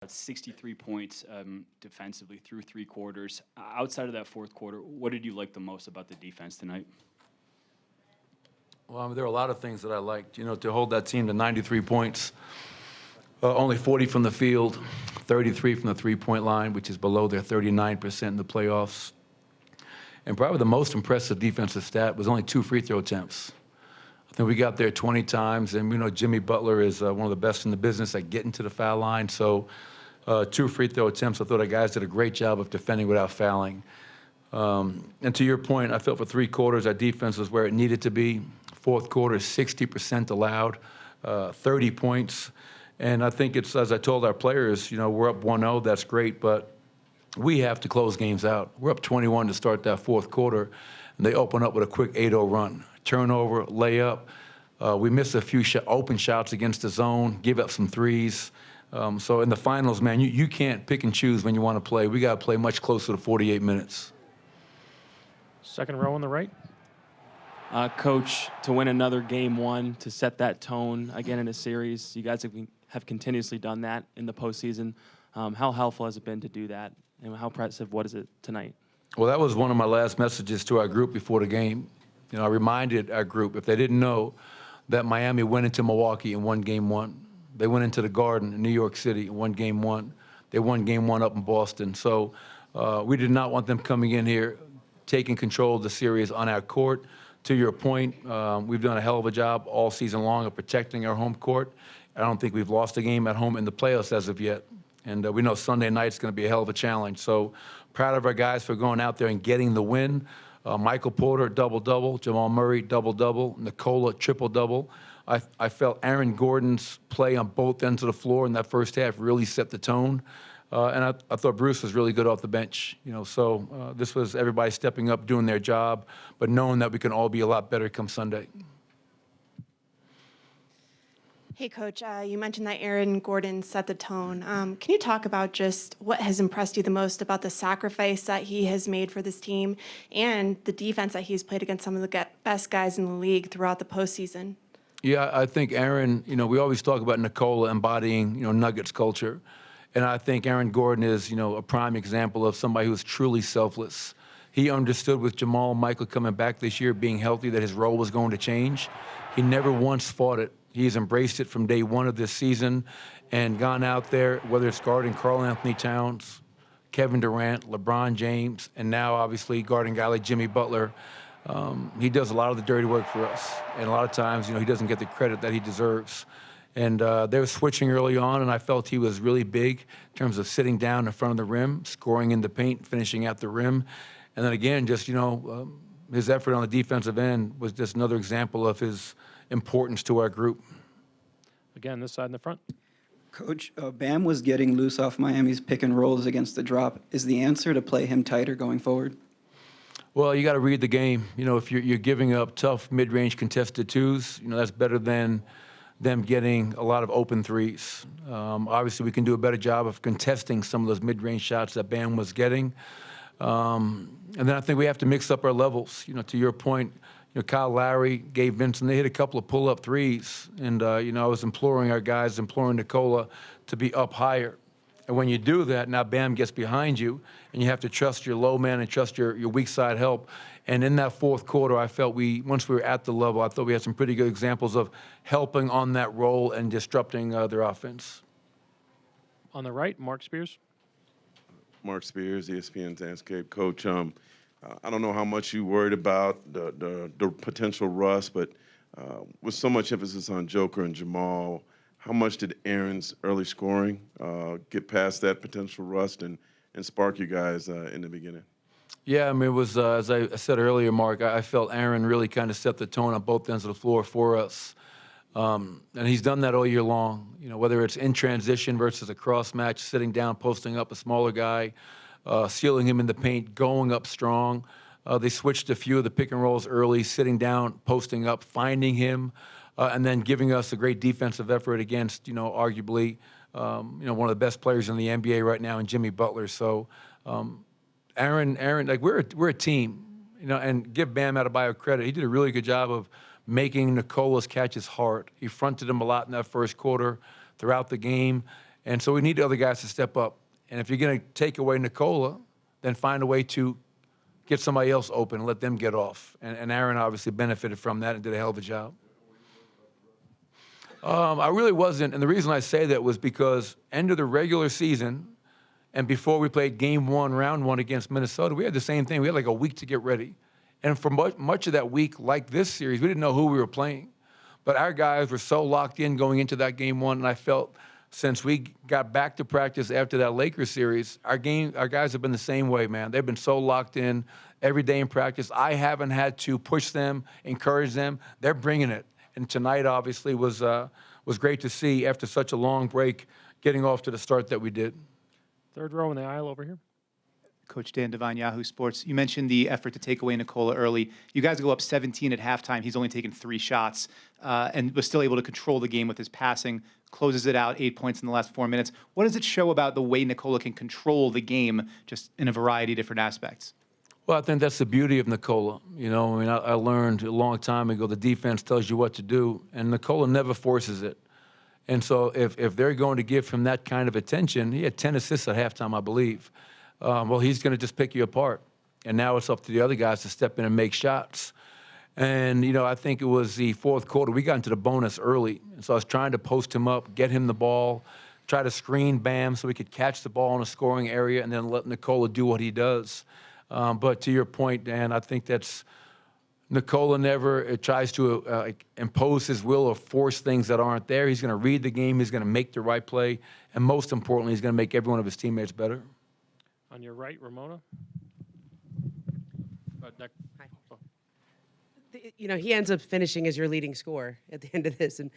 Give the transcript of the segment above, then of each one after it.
63 points defensively through three quarters. Outside of that fourth quarter, what did you like the most about the defense tonight? Well, there are a lot of things that I liked. To hold that team to 93 points, only 40 from the field, 33 from the three-point line, which is below their 39% in the playoffs. And probably the most impressive defensive stat was only 2 free throw attempts. I think we got there 20 times, and Jimmy Butler is one of the best in the business at getting to the foul line. So 2 free throw attempts, I thought our guys did a great job of defending without fouling. And to your point, I felt for 3 quarters our defense was where it needed to be. Fourth quarter, 60% allowed, 30 points. And I think it's, as I told our players, we're up 1-0, that's great, but we have to close games out. We're up 21 to start that fourth quarter, and they open up with a quick 8-0 run. Turnover, layup. We missed a few open shots against the zone, give up some threes. So in the finals, man, you can't pick and choose when you want to play. We got to play much closer to 48 minutes. Second row on the right. Coach, to win another game one, to set that tone again in a series, you guys have continuously done that in the postseason. How helpful has it been to do that, and how impressive, what is it tonight? Well, that was one of my last messages to our group before the game. I reminded our group, if they didn't know, that Miami went into Milwaukee and won game one. They went into the Garden in New York City and won game one. They won game one up in Boston. So we did not want them coming in here, taking control of the series on our court. To your point, we've done a hell of a job all season long of protecting our home court. I don't think we've lost a game at home in the playoffs as of yet. And we know Sunday night's going to be a hell of a challenge. So proud of our guys for going out there and getting the win. Michael Porter, double-double. Jamal Murray, double-double. Nikola, triple-double. I felt Aaron Gordon's play on both ends of the floor in that first half really set the tone. And I thought Bruce was really good off the bench. So this was everybody stepping up, doing their job, but knowing that we can all be a lot better come Sunday. Hey, Coach, you mentioned that Aaron Gordon set the tone. Can you talk about just what has impressed you the most about the sacrifice that he has made for this team and the defense that he's played against some of the best guys in the league throughout the postseason? Yeah, I think Aaron, we always talk about Nikola embodying, Nuggets culture. And I think Aaron Gordon is, a prime example of somebody who's truly selfless. He understood with Jamal Michael coming back this year, being healthy, that his role was going to change. He never once fought it. He's embraced it from day one of this season and gone out there, whether it's guarding Karl Anthony Towns, Kevin Durant, LeBron James, and now obviously guarding a guy like Jimmy Butler. He does a lot of the dirty work for us. And a lot of times, he doesn't get the credit that he deserves. And they were switching early on, and I felt he was really big in terms of sitting down in front of the rim, scoring in the paint, finishing at the rim. And then again, just, his effort on the defensive end was just another example of his importance to our group. Again, this side in the front. Coach, Bam was getting loose off Miami's pick and rolls against the drop. Is the answer to play him tighter going forward? Well, you got to read the game. If you're giving up tough mid-range contested twos, that's better than them getting a lot of open threes. Obviously, we can do a better job of contesting some of those mid-range shots that Bam was getting. And then I think we have to mix up our levels. To your point, Kyle Lowry, Gabe Vincent, they hit a couple of pull-up threes. And, I was imploring our guys, imploring Nikola to be up higher. And when you do that, now Bam gets behind you, and you have to trust your low man and trust your weak side help. And in that fourth quarter, I felt once we were at the level, I thought we had some pretty good examples of helping on that role and disrupting their offense. On the right, Mark Spears. Mark Spears, ESPN's Landscape Coach. I don't know how much you worried about the potential rust, but with so much emphasis on Joker and Jamal, how much did Aaron's early scoring get past that potential rust and spark you guys in the beginning? Yeah, it was, as I said earlier, Mark, I felt Aaron really kind of set the tone on both ends of the floor for us. And he's done that all year long, whether it's in transition versus a cross match, sitting down, posting up a smaller guy, sealing him in the paint, going up strong. They switched a few of the pick and rolls early, sitting down, posting up, finding him, and then giving us a great defensive effort against, arguably, one of the best players in the NBA right now in Jimmy Butler. So Aaron, like we're a team, and give Bam Adebayo credit. He did a really good job of making Nikola's catches hard. He fronted him a lot in that first quarter throughout the game. And so we need the other guys to step up. And if you're going to take away Nikola, then find a way to get somebody else open and let them get off. And Aaron obviously benefited from that and did a hell of a job. I really wasn't, and the reason I say that was because end of the regular season, and before we played game 1, round 1 against Minnesota, we had the same thing. We had like a week to get ready. And for much of that week, like this series, we didn't know who we were playing. But our guys were so locked in going into that game 1, and I felt since we got back to practice after that Lakers series, our guys have been the same way, man. They've been so locked in every day in practice. I haven't had to push them, encourage them. They're bringing it. And tonight, obviously, was great to see after such a long break, getting off to the start that we did. Third row in the aisle over here. Coach Dan Devine, Yahoo Sports. You mentioned the effort to take away Nikola early. You guys go up 17 at halftime. He's only taken 3 shots and was still able to control the game with his passing, closes it out, 8 points in the last 4 minutes. What does it show about the way Nikola can control the game just in a variety of different aspects? Well, I think that's the beauty of Nikola. You know, I mean, I learned a long time ago the defense tells you what to do, and Nikola never forces it. And so if they're going to give him that kind of attention, he had 10 assists at halftime, I believe. Well, he's going to just pick you apart. And now it's up to the other guys to step in and make shots. And, you know, I think it was the fourth quarter. We got into the bonus early. And so I was trying to post him up, get him the ball, try to screen Bam so he could catch the ball in a scoring area and then let Nikola do what he does. But to your point, Dan, I think that's Nikola never tries to impose his will or force things that aren't there. He's going to read the game. He's going to make the right play. And most importantly, he's going to make every one of his teammates better. On your right, Ramona. Hi. You know, he ends up finishing as your leading scorer at the end of this. And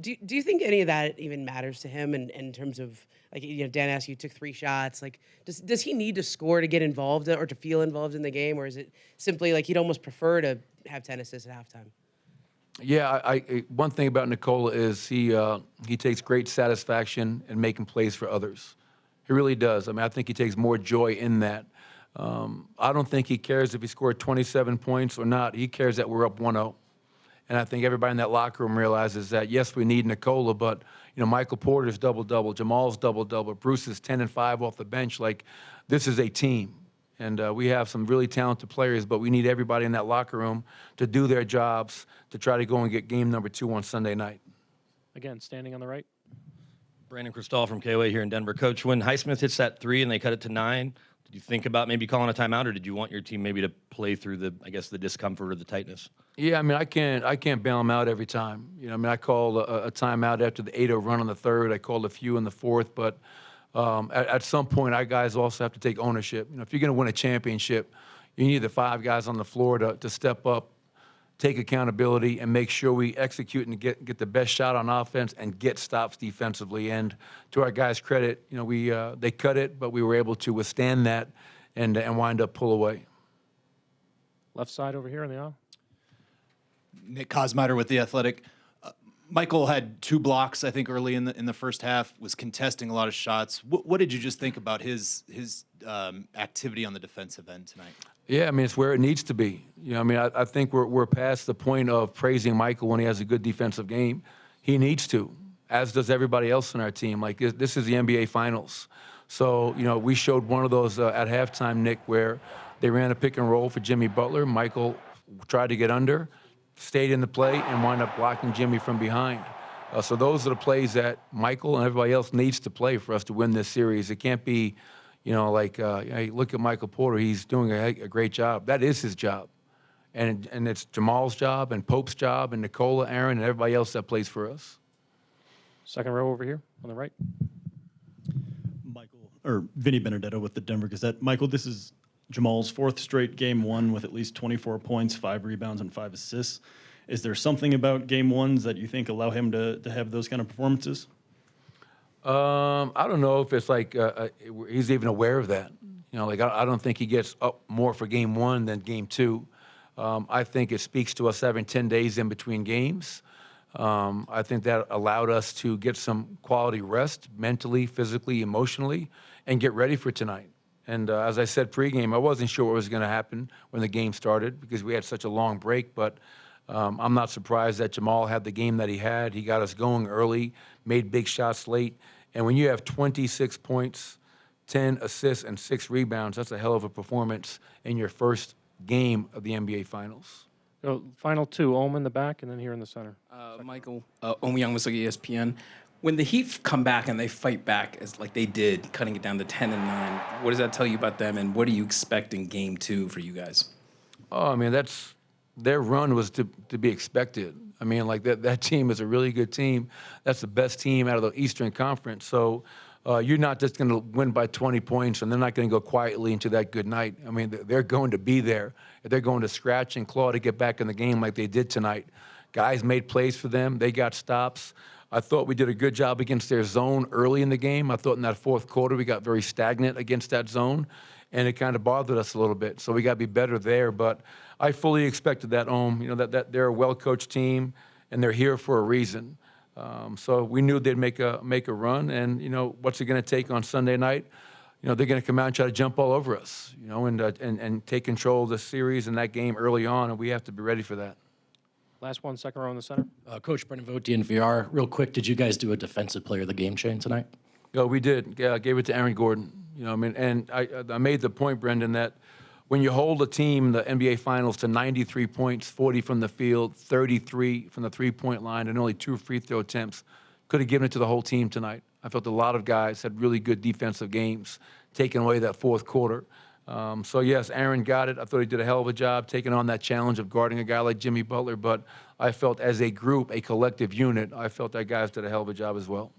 do you think any of that even matters to him in terms of, like, you know, Dan asked you, took 3 shots. Like, does he need to score to get involved or to feel involved in the game? Or is it simply like he'd almost prefer to have 10 assists at halftime? Yeah, one thing about Nikola is he takes great satisfaction in making plays for others. He really does. I mean, I think he takes more joy in that. I don't think he cares if he scored 27 points or not. He cares that we're up 1-0. And I think everybody in that locker room realizes that, yes, we need Nikola, but, you know, Michael Porter's double-double, Jamal's double-double, Bruce's 10 and 5 off the bench. Like, this is a team. And we have some really talented players, but we need everybody in that locker room to do their jobs to try to go and get game number 2 on Sunday night. Again, standing on the right. Brandon Cristal from KOA here in Denver. Coach, when Highsmith hits that 3 and they cut it to 9, did you think about maybe calling a timeout, or did you want your team maybe to play through the discomfort or the tightness? Yeah, I mean, I can't bail them out every time. You know, I mean, I called a timeout after the 8-0 run on the 3rd. I called a few in the 4th, but at some point, our guys also have to take ownership. You know, if you're going to win a championship, you need the 5 guys on the floor to step up, take accountability, and make sure we execute and get the best shot on offense and get stops defensively. And to our guys' credit, you know, they cut it, but we were able to withstand that and wind up pull away. Left side over here in the aisle. Nick Kosmider with The Athletic. Michael had 2 blocks, I think, early in the first half, was contesting a lot of shots. What did you just think about his activity on the defensive end tonight? Yeah, I mean, it's where it needs to be. You know, I mean, I think we're past the point of praising Michael when he has a good defensive game. He needs to, as does everybody else on our team. Like, this is the NBA Finals. So, you know, we showed one of those at halftime, Nick, where they ran a pick and roll for Jimmy Butler. Michael tried to get under, stayed in the play, and wound up blocking Jimmy from behind. So those are the plays that Michael and everybody else needs to play for us to win this series. It can't be, you know, like, hey, look at Michael Porter. He's doing a great job. That is his job. And it's Jamal's job and Pope's job and Nikola, Aaron, and everybody else that plays for us. Second row over here on the right. Vinny Benedetto with the Denver Gazette. Michael, this is Jamal's 4th straight game 1 with at least 24 points, 5 rebounds, and 5 assists. Is there something about game 1s that you think allow him to have those kind of performances? I don't know if it's like he's even aware of that. You know, like I don't think he gets up more for game 1 than game 2. I think it speaks to us having 10 days in between games. I think that allowed us to get some quality rest mentally, physically, emotionally, and get ready for tonight. And as I said pregame, I wasn't sure what was going to happen when the game started because we had such a long break, but I'm not surprised that Jamal had the game that he had. He got us going early, made big shots late, And when you have 26 points, 10 assists, and 6 rebounds, that's a hell of a performance in your first game of the NBA Finals. Final two, Ohm in the back, and then here in the center. Michael, Ohm Young was like ESPN. When the Heat come back and they fight back as like they did, cutting it down to 10-9, what does that tell you about them, and what do you expect in Game 2 for you guys? Oh, I mean, their run was to be expected. I mean, like that team is a really good team. That's the best team out of the Eastern Conference. So you're not just going to win by 20 points, and they're not going to go quietly into that good night. I mean, they're going to be there. They're going to scratch and claw to get back in the game like they did tonight. Guys made plays for them. They got stops. I thought we did a good job against their zone early in the game. I thought in that fourth quarter we got very stagnant against that zone, and it kind of bothered us a little bit. So we got to be better there. But I fully expected that, that they're a well-coached team, and they're here for a reason. So we knew they'd make a run, and what's it going to take on Sunday night? They're going to come out and try to jump all over us, and take control of the series and that game early on, and we have to be ready for that. Last one, second row in the center. Coach Brendan Vogt, VR. Real quick, did you guys do a defensive player of the game chain tonight? Yeah, we did. Yeah, I gave it to Aaron Gordon. And I made the point, Brendan, that when you hold a team, the NBA Finals, to 93 points, 40 from the field, 33 from the three-point line, and only 2 free throw attempts, could have given it to the whole team tonight. I felt a lot of guys had really good defensive games, taking away that fourth quarter. So, yes, Aaron got it. I thought he did a hell of a job taking on that challenge of guarding a guy like Jimmy Butler. But I felt as a group, a collective unit, I felt that guys did a hell of a job as well.